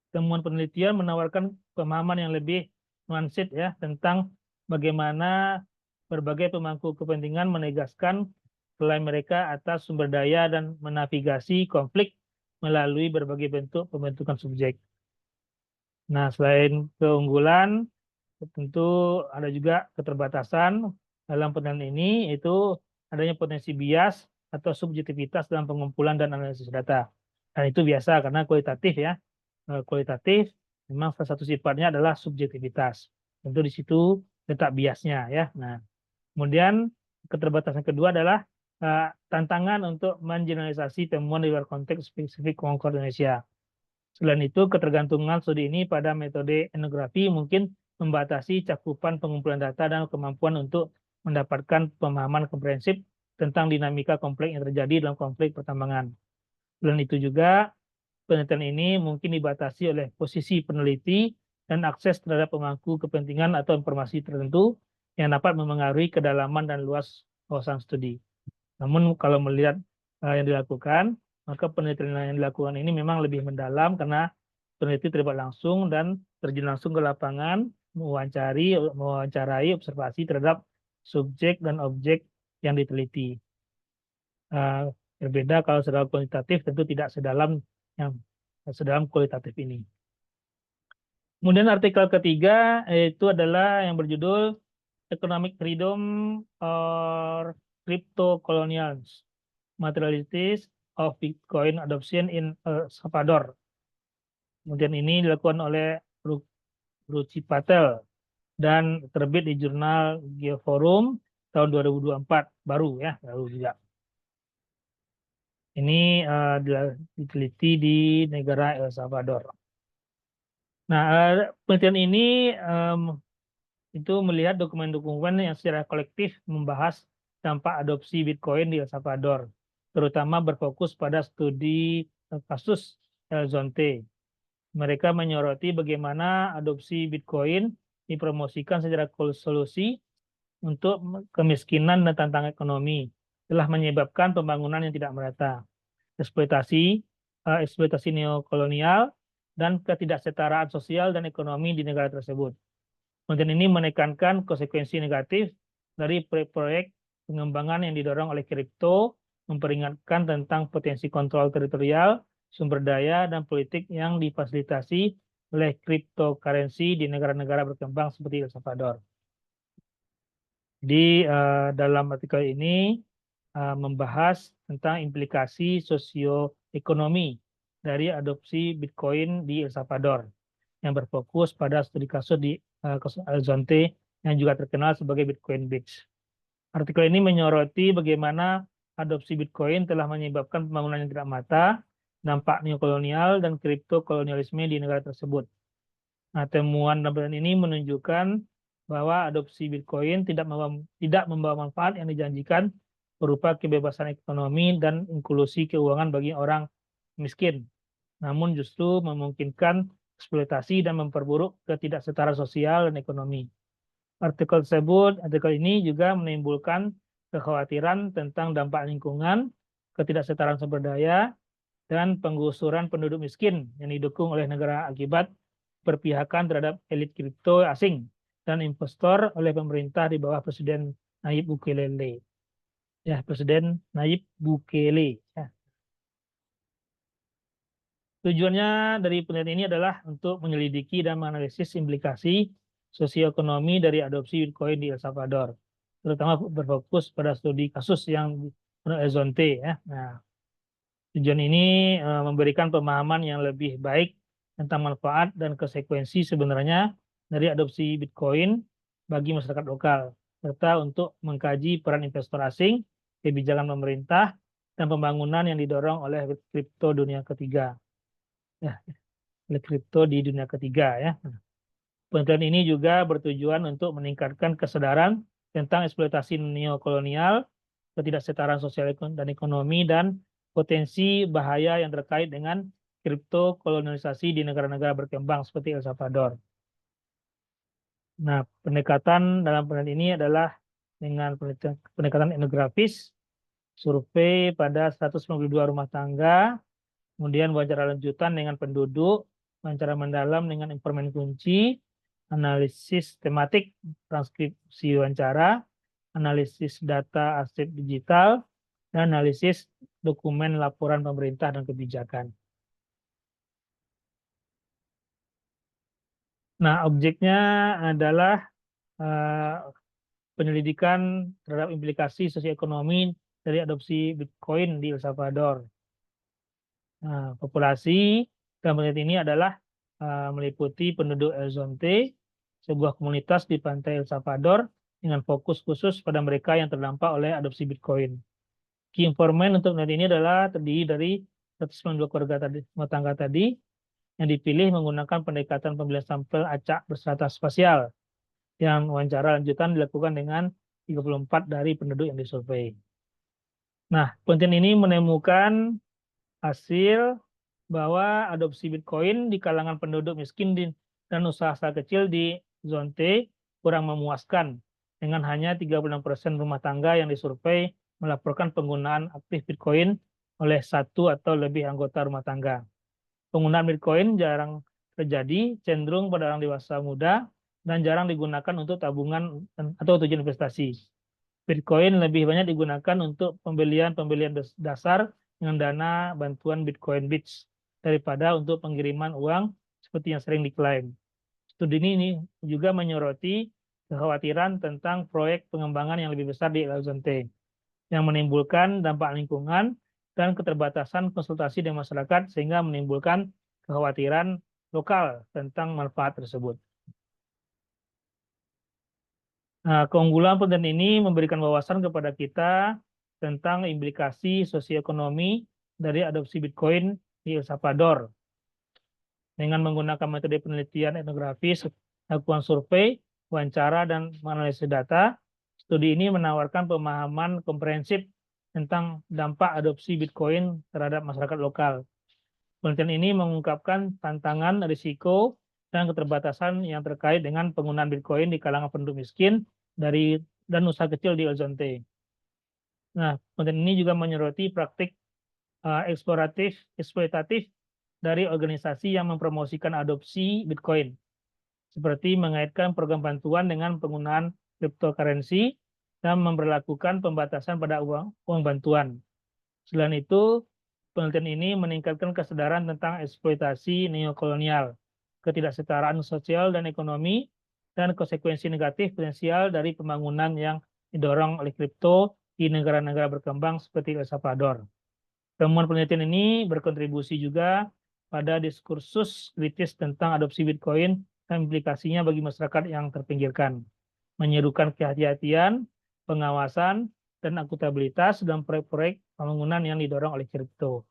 temuan penelitian menawarkan pemahaman yang lebih nuansif ya tentang bagaimana berbagai pemangku kepentingan menegaskan klaim mereka atas sumber daya dan menavigasi konflik melalui berbagai bentuk pembentukan subjek. Nah, selain keunggulan, tentu ada juga keterbatasan dalam penelitian ini, yaitu adanya potensi bias atau subjektivitas dalam pengumpulan dan analisis data. Dan itu biasa karena kualitatif ya. Kualitatif memang salah satu sifatnya adalah subjektivitas. Tentu di situ letak biasnya ya. Nah, kemudian keterbatasan kedua adalah tantangan untuk mengeneralisasi temuan di luar konteks spesifik Pongkor Indonesia. Selain itu, ketergantungan studi ini pada metode etnografi mungkin membatasi cakupan pengumpulan data dan kemampuan untuk mendapatkan pemahaman komprehensif tentang dinamika kompleks yang terjadi dalam konflik pertambangan. Selain itu juga, penelitian ini mungkin dibatasi oleh posisi peneliti dan akses terhadap pemangku kepentingan atau informasi tertentu yang dapat memengaruhi kedalaman dan luas wawasan studi. Namun kalau melihat yang dilakukan, maka penelitian yang dilakukan ini memang lebih mendalam karena peneliti terlibat langsung dan terjun langsung ke lapangan, mewawancarai observasi terhadap subjek dan objek yang diteliti. Berbeda kalau sedalam kuantitatif tentu tidak sedalam kualitatif ini. Kemudian artikel ketiga itu adalah yang berjudul Economic Freedom or Crypto Colonials, Materialities of Bitcoin Adoption in El Salvador. Kemudian ini dilakukan oleh Ruchi Patel dan terbit di jurnal Geoforum tahun 2024, baru juga. Ini diteliti di negara El Salvador. Nah, penelitian ini itu melihat dokumen-dokumen yang secara kolektif membahas dampak adopsi Bitcoin di El Salvador, terutama berfokus pada studi kasus El Zonte. Mereka menyoroti bagaimana adopsi Bitcoin dipromosikan secara solusi untuk kemiskinan dan tantangan ekonomi, telah menyebabkan pembangunan yang tidak merata, eksploitasi neokolonial, dan ketidaksetaraan sosial dan ekonomi di negara tersebut. Penelitian ini menekankan konsekuensi negatif dari proyek pengembangan yang didorong oleh kripto, memperingatkan tentang potensi kontrol teritorial, sumber daya, dan politik yang difasilitasi oleh cryptocurrency di negara-negara berkembang seperti El Salvador. Di dalam artikel ini membahas tentang implikasi sosioekonomi dari adopsi Bitcoin di El Salvador yang berfokus pada studi kasus di El Zonte yang juga terkenal sebagai Bitcoin Beach. Artikel ini menyoroti bagaimana adopsi Bitcoin telah menyebabkan pembangunan yang tidak merata, dampak neokolonial, dan kripto-kolonialisme di negara tersebut. Nah, temuan dalam ini menunjukkan bahwa adopsi Bitcoin tidak membawa manfaat yang dijanjikan berupa kebebasan ekonomi dan inklusi keuangan bagi orang miskin, namun justru memungkinkan eksploitasi dan memperburuk ketidaksetaraan sosial dan ekonomi. Artikel ini juga menimbulkan kekhawatiran tentang dampak lingkungan, ketidaksetaraan sumber daya, dan penggusuran penduduk miskin yang didukung oleh negara akibat berpihakan terhadap elit kripto asing dan investor oleh pemerintah di bawah Presiden Nayib Bukele. ya Presiden Nayib Bukele. Ya. Tujuannya dari penelitian ini adalah untuk menyelidiki dan menganalisis implikasi sosioekonomi dari adopsi Bitcoin di El Salvador, terutama berfokus pada studi kasus yang menurut Zonte. Ya. Nah, tujuan ini memberikan pemahaman yang lebih baik tentang manfaat dan konsekuensi sebenarnya dari adopsi Bitcoin bagi masyarakat lokal, serta untuk mengkaji peran investor asing, kebijakan pemerintah, dan pembangunan yang didorong oleh kripto dunia ketiga. Ya, oleh kripto di dunia ketiga ya. Penelitian ini juga bertujuan untuk meningkatkan kesadaran tentang eksploitasi neokolonial, ketidaksetaraan sosial dan ekonomi, dan potensi bahaya yang terkait dengan kripto kolonialisasi di negara-negara berkembang seperti El Salvador. Nah, pendekatan dalam penelitian ini adalah dengan pendekatan etnografis, survei pada 192 rumah tangga, kemudian wawancara lanjutan dengan penduduk, wawancara mendalam dengan informan kunci, analisis tematik, transkripsi wawancara, analisis data arsip digital, dan analisis dokumen laporan pemerintah dan kebijakan. Nah, objeknya adalah penyelidikan terhadap implikasi sosioekonomi dari adopsi Bitcoin di El Salvador. Nah, populasi dalam penelitian ini adalah meliputi penduduk El Zonte, sebuah komunitas di pantai El Salvador dengan fokus khusus pada mereka yang terdampak oleh adopsi Bitcoin. Key informant untuk penelitian ini adalah terdiri dari 192 keluarga rumah tangga tadi yang dipilih menggunakan pendekatan pemilihan sampel acak berstrata spasial yang wawancara lanjutan dilakukan dengan 34 dari penduduk yang disurvei. Nah, penelitian ini menemukan hasil bahwa adopsi Bitcoin di kalangan penduduk miskin dan usaha kecil di Zonte kurang memuaskan, dengan hanya 36% rumah tangga yang disurvei melaporkan penggunaan aktif Bitcoin oleh satu atau lebih anggota rumah tangga. Penggunaan Bitcoin jarang terjadi, cenderung pada orang dewasa muda, dan jarang digunakan untuk tabungan atau tujuan investasi. Bitcoin lebih banyak digunakan untuk pembelian dasar dengan dana bantuan Bitcoin Bits daripada untuk pengiriman uang seperti yang sering diklaim. Studi ini juga menyoroti kekhawatiran tentang proyek pengembangan yang lebih besar di El Zonte yang menimbulkan dampak lingkungan dan keterbatasan konsultasi dengan masyarakat sehingga menimbulkan kekhawatiran lokal tentang manfaat tersebut. Nah, keunggulan penelitian ini memberikan wawasan kepada kita tentang implikasi sosioekonomi dari adopsi Bitcoin di El Salvador. Dengan menggunakan metode penelitian etnografis, lakukan survei, wawancara, dan menganalisis data, studi ini menawarkan pemahaman komprehensif tentang dampak adopsi Bitcoin terhadap masyarakat lokal. Penelitian ini mengungkapkan tantangan, risiko, dan keterbatasan yang terkait dengan penggunaan Bitcoin di kalangan penduduk miskin dan usaha kecil di El Zonte. Nah, penelitian ini juga menyoroti praktik eksploitatif dari organisasi yang mempromosikan adopsi Bitcoin, seperti mengaitkan program bantuan dengan penggunaan cryptocurrency dan memberlakukan pembatasan pada uang bantuan. Selain itu, penelitian ini meningkatkan kesadaran tentang eksploitasi neokolonial, ketidaksetaraan sosial dan ekonomi, dan konsekuensi negatif potensial dari pembangunan yang didorong oleh kripto di negara-negara berkembang seperti El Salvador. Temuan penelitian ini berkontribusi juga pada diskursus kritis tentang adopsi Bitcoin dan implikasinya bagi masyarakat yang terpinggirkan, menyerukan kehati-hatian, pengawasan, dan akuntabilitas dalam proyek-proyek pembangunan yang didorong oleh kripto.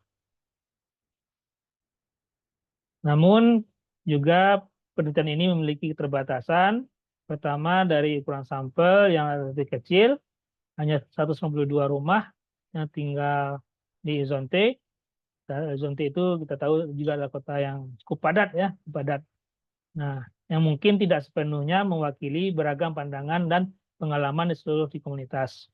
Namun, juga penelitian ini memiliki keterbatasan. Pertama, dari ukuran sampel yang lebih kecil, hanya 192 rumah yang tinggal di Zonte. Zonte itu kita tahu juga adalah kota yang cukup padat ya, padat. Nah, yang mungkin tidak sepenuhnya mewakili beragam pandangan dan pengalaman di seluruh komunitas.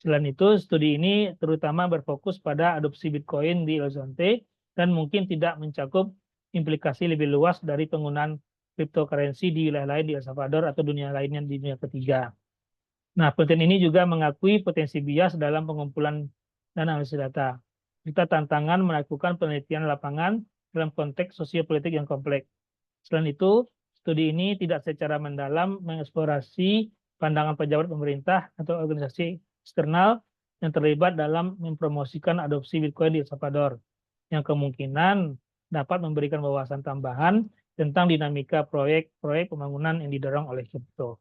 Selain itu, studi ini terutama berfokus pada adopsi Bitcoin di El Zonte dan mungkin tidak mencakup implikasi lebih luas dari penggunaan cryptocurrency di wilayah lain di El Salvador atau dunia lainnya di dunia ketiga. Nah, penelitian ini juga mengakui potensi bias dalam pengumpulan dan analisis data. Kita tantangan melakukan penelitian lapangan dalam konteks sosiopolitik yang kompleks. Selain itu, studi ini tidak secara mendalam mengeksplorasi pandangan pejabat pemerintah atau organisasi eksternal yang terlibat dalam mempromosikan adopsi Bitcoin di El Salvador, yang kemungkinan dapat memberikan wawasan tambahan tentang dinamika proyek-proyek pembangunan yang didorong oleh kripto.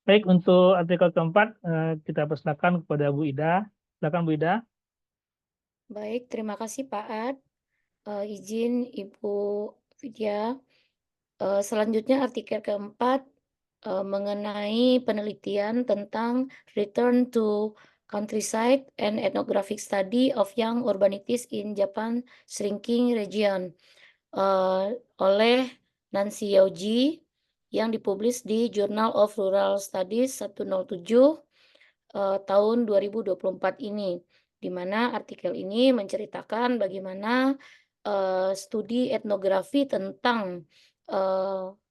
Baik, untuk artikel keempat, kita persilakan kepada Bu Ida. Silakan Bu Ida. Baik, terima kasih Pak Ad. Izin Ibu Vidya. Selanjutnya artikel keempat mengenai penelitian tentang Return to Countryside and Ethnographic Study of Young Urbanities in Japan Shrinking Region oleh Nancy Yauji yang dipublis di Journal of Rural Studies 107 tahun 2024 ini, di mana artikel ini menceritakan bagaimana studi etnografi tentang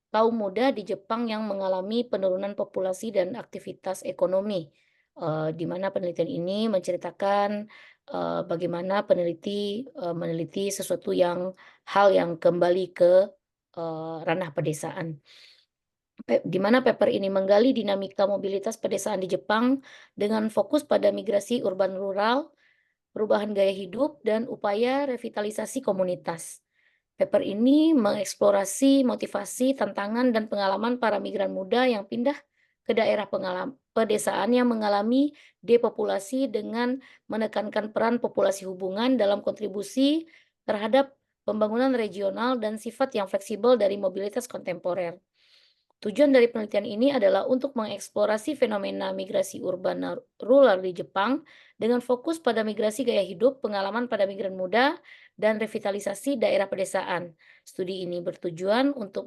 kaum muda di Jepang yang mengalami penurunan populasi dan aktivitas ekonomi. Di mana penelitian ini menceritakan bagaimana peneliti meneliti sesuatu hal yang kembali ke ranah pedesaan. Di mana paper ini menggali dinamika mobilitas pedesaan di Jepang dengan fokus pada migrasi urban rural, perubahan gaya hidup, dan upaya revitalisasi komunitas. Paper ini mengeksplorasi motivasi, tantangan, dan pengalaman para migran muda yang pindah ke daerah pedesaan yang mengalami depopulasi dengan menekankan peran populasi hubungan dalam kontribusi terhadap pembangunan regional dan sifat yang fleksibel dari mobilitas kontemporer. Tujuan dari penelitian ini adalah untuk mengeksplorasi fenomena migrasi urban rural di Jepang dengan fokus pada migrasi gaya hidup, pengalaman pada migran muda, dan revitalisasi daerah pedesaan. Studi ini bertujuan untuk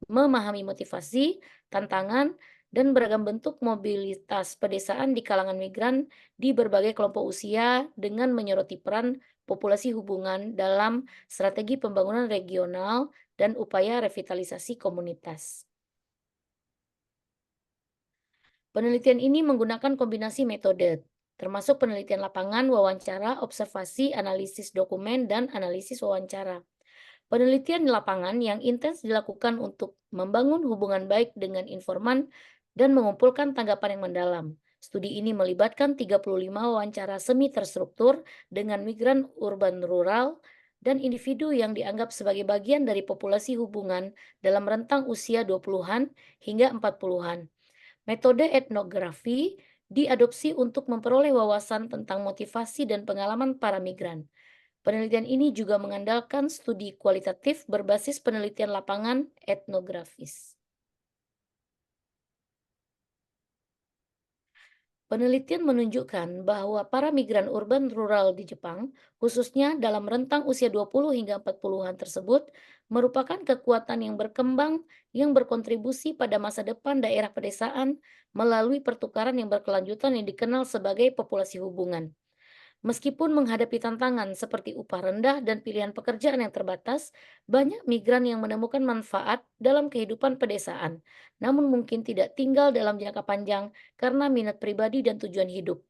memahami motivasi, tantangan, dan beragam bentuk mobilitas pedesaan di kalangan migran di berbagai kelompok usia dengan menyoroti peran populasi hubungan dalam strategi pembangunan regional dan upaya revitalisasi komunitas. Penelitian ini menggunakan kombinasi metode, termasuk penelitian lapangan, wawancara, observasi, analisis dokumen, dan analisis wawancara. Penelitian di lapangan yang intens dilakukan untuk membangun hubungan baik dengan informan dan mengumpulkan tanggapan yang mendalam. Studi ini melibatkan 35 wawancara semi terstruktur dengan migran urban rural dan individu yang dianggap sebagai bagian dari populasi hubungan dalam rentang usia 20-an hingga 40-an. Metode etnografi diadopsi untuk memperoleh wawasan tentang motivasi dan pengalaman para migran. Penelitian ini juga mengandalkan studi kualitatif berbasis penelitian lapangan etnografis. Penelitian menunjukkan bahwa para migran urban rural di Jepang, khususnya dalam rentang usia 20 hingga 40-an tersebut, merupakan kekuatan yang berkembang yang berkontribusi pada masa depan daerah pedesaan melalui pertukaran yang berkelanjutan yang dikenal sebagai populasi hubungan. Meskipun menghadapi tantangan seperti upah rendah dan pilihan pekerjaan yang terbatas, banyak migran yang menemukan manfaat dalam kehidupan pedesaan, namun mungkin tidak tinggal dalam jangka panjang karena minat pribadi dan tujuan hidup.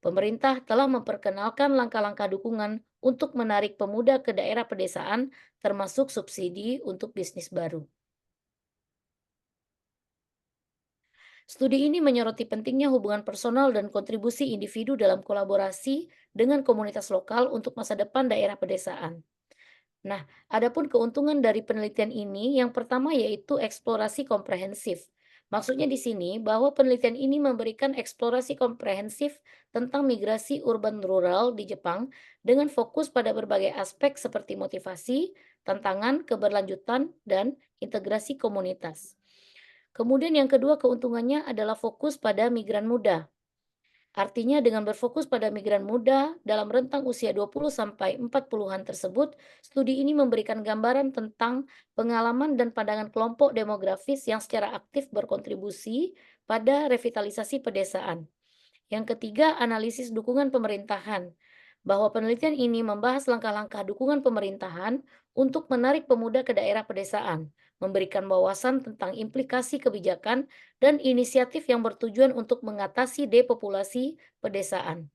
Pemerintah telah memperkenalkan langkah-langkah dukungan untuk menarik pemuda ke daerah pedesaan, termasuk subsidi untuk bisnis baru. Studi ini menyoroti pentingnya hubungan personal dan kontribusi individu dalam kolaborasi dengan komunitas lokal untuk masa depan daerah pedesaan. Nah, adapun keuntungan dari penelitian ini, yang pertama yaitu eksplorasi komprehensif. Maksudnya di sini bahwa penelitian ini memberikan eksplorasi komprehensif tentang migrasi urban rural di Jepang dengan fokus pada berbagai aspek seperti motivasi, tantangan, keberlanjutan, dan integrasi komunitas. Kemudian yang kedua keuntungannya adalah fokus pada migran muda. Artinya dengan berfokus pada migran muda dalam rentang usia 20 sampai 40-an tersebut, studi ini memberikan gambaran tentang pengalaman dan pandangan kelompok demografis yang secara aktif berkontribusi pada revitalisasi pedesaan. Yang ketiga, analisis dukungan pemerintahan. Bahwa penelitian ini membahas langkah-langkah dukungan pemerintahan untuk menarik pemuda ke daerah pedesaan, memberikan wawasan tentang implikasi kebijakan dan inisiatif yang bertujuan untuk mengatasi depopulasi pedesaan.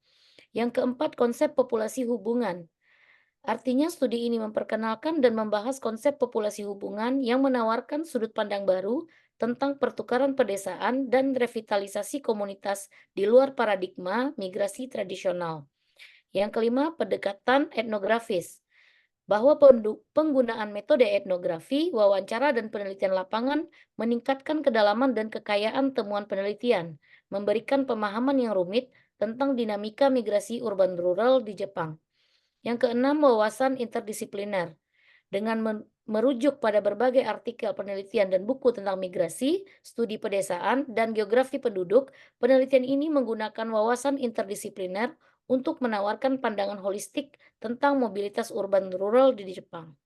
Yang keempat, konsep populasi hubungan. Artinya studi ini memperkenalkan dan membahas konsep populasi hubungan yang menawarkan sudut pandang baru tentang pertukaran pedesaan dan revitalisasi komunitas di luar paradigma migrasi tradisional. Yang kelima, pendekatan etnografis, bahwa penggunaan metode etnografi, wawancara, dan penelitian lapangan meningkatkan kedalaman dan kekayaan temuan penelitian, memberikan pemahaman yang rumit tentang dinamika migrasi urban rural di Jepang. Yang keenam, wawasan interdisipliner. Dengan merujuk pada berbagai artikel penelitian dan buku tentang migrasi, studi pedesaan, dan geografi penduduk, penelitian ini menggunakan wawasan interdisipliner untuk menawarkan pandangan holistik tentang mobilitas urban rural di Jepang.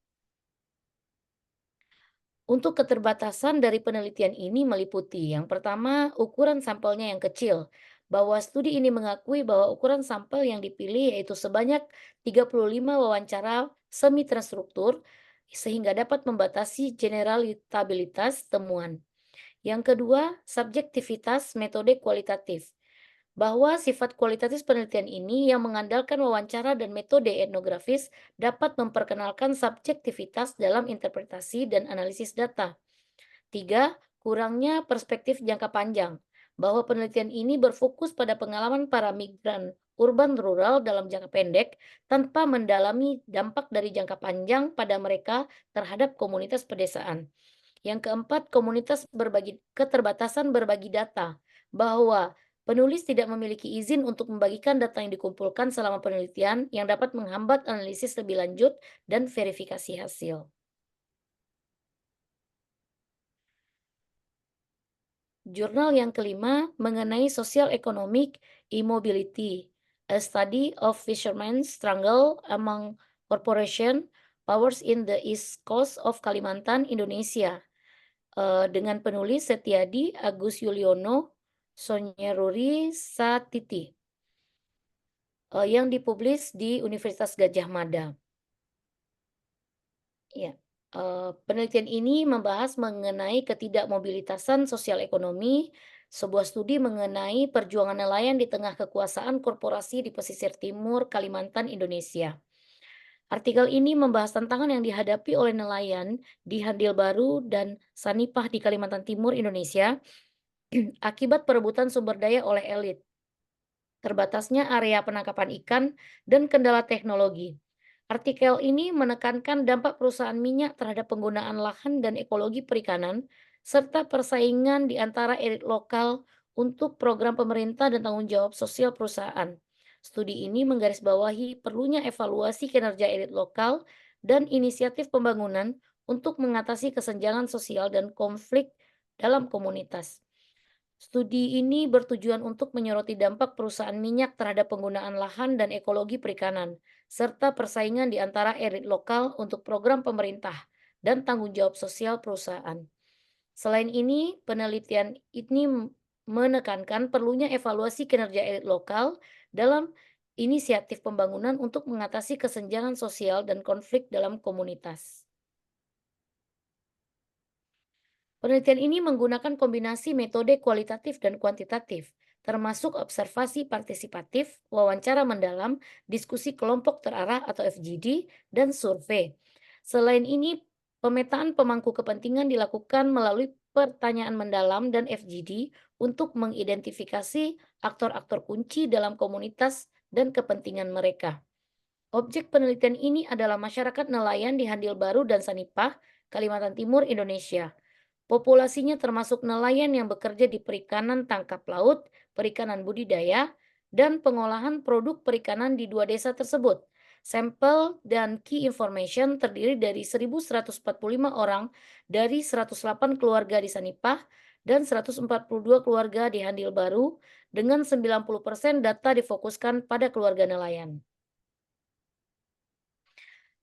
Untuk keterbatasan dari penelitian ini meliputi, yang pertama, ukuran sampelnya yang kecil. Bahwa studi ini mengakui bahwa ukuran sampel yang dipilih yaitu sebanyak 35 wawancara semi terstruktur sehingga dapat membatasi generalitabilitas temuan. Yang kedua, subjektivitas metode kualitatif, bahwa sifat kualitatif penelitian ini yang mengandalkan wawancara dan metode etnografis dapat memperkenalkan subjektivitas dalam interpretasi dan analisis data. Tiga, kurangnya perspektif jangka panjang, bahwa penelitian ini berfokus pada pengalaman para migran urban rural dalam jangka pendek tanpa mendalami dampak dari jangka panjang pada mereka terhadap komunitas pedesaan. Yang keempat, keterbatasan berbagi data, bahwa penulis tidak memiliki izin untuk membagikan data yang dikumpulkan selama penelitian yang dapat menghambat analisis lebih lanjut dan verifikasi hasil. Jurnal yang kelima mengenai Social Economic Immobility, a study of fishermen's struggle among corporation powers in the East Coast of Kalimantan, Indonesia. Dengan penulis Setiadi Agus Yuliono Sonyeruri Satiti, yang dipublis di Universitas Gadjah Mada. Ya, penelitian ini membahas mengenai ketidakmobilitasan sosial ekonomi, sebuah studi mengenai perjuangan nelayan di tengah kekuasaan korporasi di pesisir timur Kalimantan, Indonesia. Artikel ini membahas tantangan yang dihadapi oleh nelayan di Handil Baru dan Sanipah di Kalimantan Timur, Indonesia, akibat perebutan sumber daya oleh elit, terbatasnya area penangkapan ikan, dan kendala teknologi. Artikel ini menekankan dampak perusahaan minyak terhadap penggunaan lahan dan ekologi perikanan, serta persaingan di antara elit lokal untuk program pemerintah dan tanggung jawab sosial perusahaan. Studi ini menggarisbawahi perlunya evaluasi kinerja elit lokal dan inisiatif pembangunan untuk mengatasi kesenjangan sosial dan konflik dalam komunitas. Studi ini bertujuan untuk menyoroti dampak perusahaan minyak terhadap penggunaan lahan dan ekologi perikanan, serta persaingan di antara elit lokal untuk program pemerintah dan tanggung jawab sosial perusahaan. Selain ini, penelitian ini menekankan perlunya evaluasi kinerja elit lokal dalam inisiatif pembangunan untuk mengatasi kesenjangan sosial dan konflik dalam komunitas. Penelitian ini menggunakan kombinasi metode kualitatif dan kuantitatif, termasuk observasi partisipatif, wawancara mendalam, diskusi kelompok terarah atau FGD, dan survei. Selain ini, pemetaan pemangku kepentingan dilakukan melalui pertanyaan mendalam dan FGD untuk mengidentifikasi aktor-aktor kunci dalam komunitas dan kepentingan mereka. Objek penelitian ini adalah masyarakat nelayan di Handil Baru dan Sanipah, Kalimantan Timur, Indonesia. Populasinya termasuk nelayan yang bekerja di perikanan tangkap laut, perikanan budidaya, dan pengolahan produk perikanan di dua desa tersebut. Sampel dan key information terdiri dari 1.145 orang dari 108 keluarga di Sanipah dan 142 keluarga di Handil Baru, dengan 90% data difokuskan pada keluarga nelayan.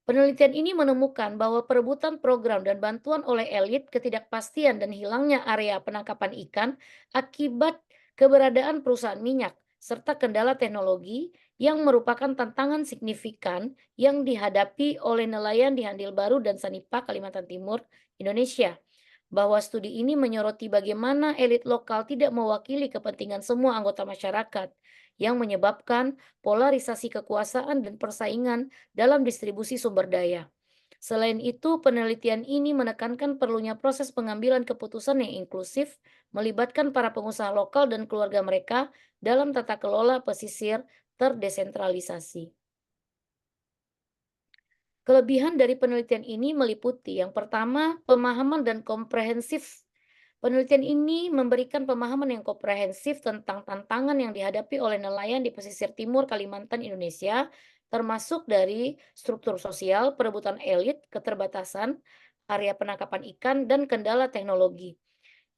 Penelitian ini menemukan bahwa perebutan program dan bantuan oleh elit, ketidakpastian, dan hilangnya area penangkapan ikan akibat keberadaan perusahaan minyak, serta kendala teknologi yang merupakan tantangan signifikan yang dihadapi oleh nelayan di Handil Baru dan Sanipa, Kalimantan Timur, Indonesia. Bahwa studi ini menyoroti bagaimana elit lokal tidak mewakili kepentingan semua anggota masyarakat, yang menyebabkan polarisasi kekuasaan dan persaingan dalam distribusi sumber daya. Selain itu, penelitian ini menekankan perlunya proses pengambilan keputusan yang inklusif, melibatkan para pengusaha lokal dan keluarga mereka dalam tata kelola pesisir terdesentralisasi. Kelebihan dari penelitian ini meliputi yang pertama, pemahaman dan komprehensif. Penelitian ini memberikan pemahaman yang komprehensif tentang tantangan yang dihadapi oleh nelayan di pesisir timur Kalimantan, Indonesia, termasuk dari struktur sosial, perebutan elit, keterbatasan, area penangkapan ikan, dan kendala teknologi.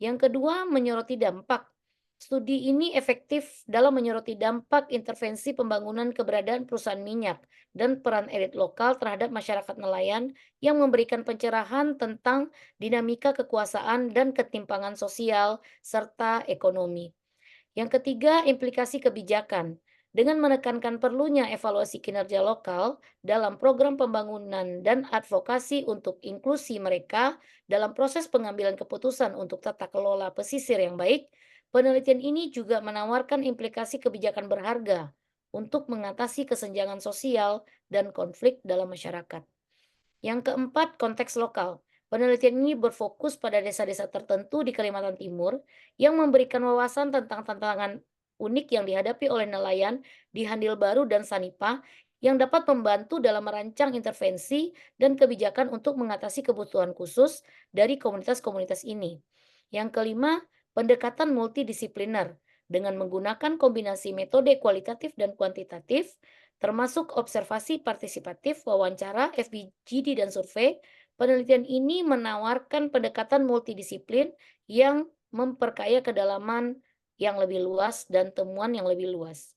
Yang kedua, menyoroti dampak. Studi ini efektif dalam menyoroti dampak intervensi pembangunan keberadaan perusahaan minyak dan peran elit lokal terhadap masyarakat nelayan yang memberikan pencerahan tentang dinamika kekuasaan dan ketimpangan sosial serta ekonomi. Yang ketiga, implikasi kebijakan. Dengan menekankan perlunya evaluasi kinerja lokal dalam program pembangunan dan advokasi untuk inklusi mereka dalam proses pengambilan keputusan untuk tata kelola pesisir yang baik, penelitian ini juga menawarkan implikasi kebijakan berharga untuk mengatasi kesenjangan sosial dan konflik dalam masyarakat. Yang keempat, konteks lokal. Penelitian ini berfokus pada desa-desa tertentu di Kalimantan Timur yang memberikan wawasan tentang tantangan unik yang dihadapi oleh nelayan di Handil Baru dan Sanipa yang dapat membantu dalam merancang intervensi dan kebijakan untuk mengatasi kebutuhan khusus dari komunitas-komunitas ini. Yang kelima, pendekatan multidisipliner dengan menggunakan kombinasi metode kualitatif dan kuantitatif termasuk observasi partisipatif, wawancara, FGD, dan survei. Penelitian ini menawarkan pendekatan multidisiplin yang memperkaya kedalaman yang lebih luas dan temuan yang lebih luas.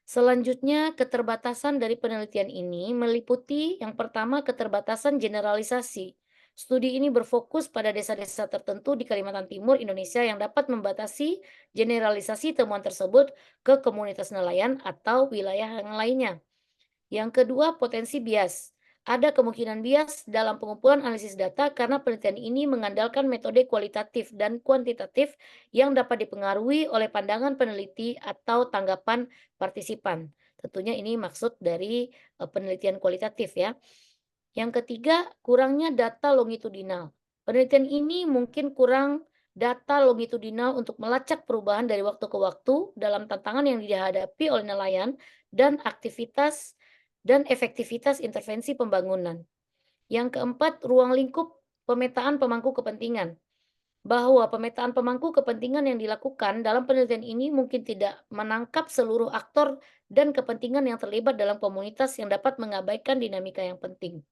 Selanjutnya, keterbatasan dari penelitian ini meliputi yang pertama keterbatasan generalisasi. Studi ini berfokus pada desa-desa tertentu di Kalimantan Timur, Indonesia yang dapat membatasi generalisasi temuan tersebut ke komunitas nelayan atau wilayah yang lainnya. Yang kedua, potensi bias. Ada kemungkinan bias dalam pengumpulan analisis data karena penelitian ini mengandalkan metode kualitatif dan kuantitatif yang dapat dipengaruhi oleh pandangan peneliti atau tanggapan partisipan. Tentunya ini maksud dari penelitian kualitatif ya. Yang ketiga, kurangnya data longitudinal. Penelitian ini mungkin kurang data longitudinal untuk melacak perubahan dari waktu ke waktu dalam tantangan yang dihadapi oleh nelayan dan aktivitas dan efektivitas intervensi pembangunan. Yang keempat, ruang lingkup pemetaan pemangku kepentingan. Bahwa pemetaan pemangku kepentingan yang dilakukan dalam penelitian ini mungkin tidak menangkap seluruh aktor dan kepentingan yang terlibat dalam komunitas yang dapat mengabaikan dinamika yang penting.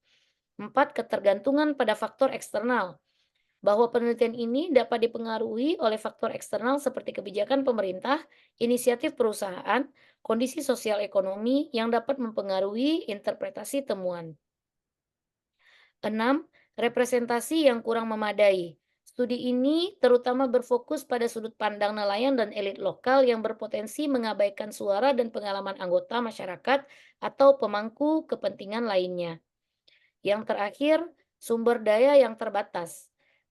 4. Ketergantungan pada faktor eksternal. Bahwa penelitian ini dapat dipengaruhi oleh faktor eksternal seperti kebijakan pemerintah, inisiatif perusahaan, kondisi sosial ekonomi yang dapat mempengaruhi interpretasi temuan. 6. Representasi yang kurang memadai. Studi ini terutama berfokus pada sudut pandang nelayan dan elit lokal yang berpotensi mengabaikan suara dan pengalaman anggota masyarakat atau pemangku kepentingan lainnya. Yang terakhir, sumber daya yang terbatas.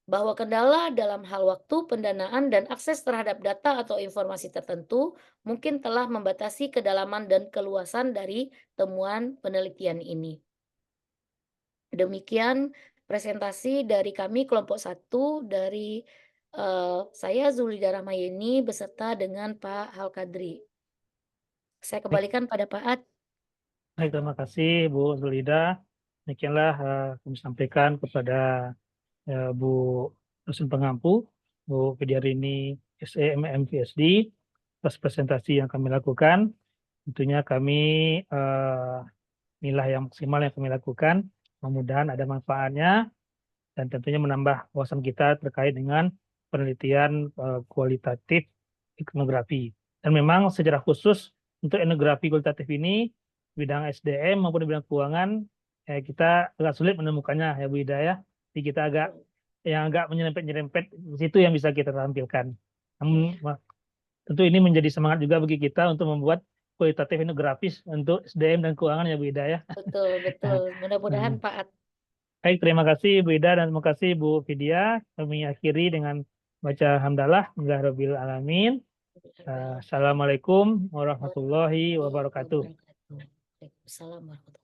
Bahwa kendala dalam hal waktu, pendanaan, dan akses terhadap data atau informasi tertentu mungkin telah membatasi kedalaman dan keluasan dari temuan penelitian ini. Demikian presentasi dari kami kelompok 1 dari saya Zulida Rahmayeni beserta dengan Pak Halkadri. Saya kembalikan pada Pak Ad. Baik, terima kasih Bu Zulida. Demikianlah kami sampaikan kepada Bu dosen pengampu, Bu Widyarini SEMM PhD, atas presentasi yang kami lakukan. Tentunya kami inilah yang maksimal yang kami lakukan. Mudah-mudahan ada manfaatnya dan tentunya menambah wawasan kita terkait dengan penelitian kualitatif etnografi. Dan memang secara khusus untuk etnografi kualitatif ini, bidang SDM maupun bidang keuangan, kita agak sulit menemukannya ya Bu Ida ya. Jadi kita agak menyerempet-nyerempet di situ yang bisa kita tampilkan. Namun tentu ini menjadi semangat juga bagi kita untuk membuat kualitatif etnografis untuk SDM dan keuangan ya Bu Ida ya. Betul, betul. Mudah-mudahan Pak Ad. Baik, terima kasih Bu Ida dan terima kasih Bu Vidya. Kami akhiri dengan baca hamdalah. Alhamdulillahirabbil alamin. Assalamualaikum warahmatullahi wabarakatuh. Waalaikumsalam warahmatullahi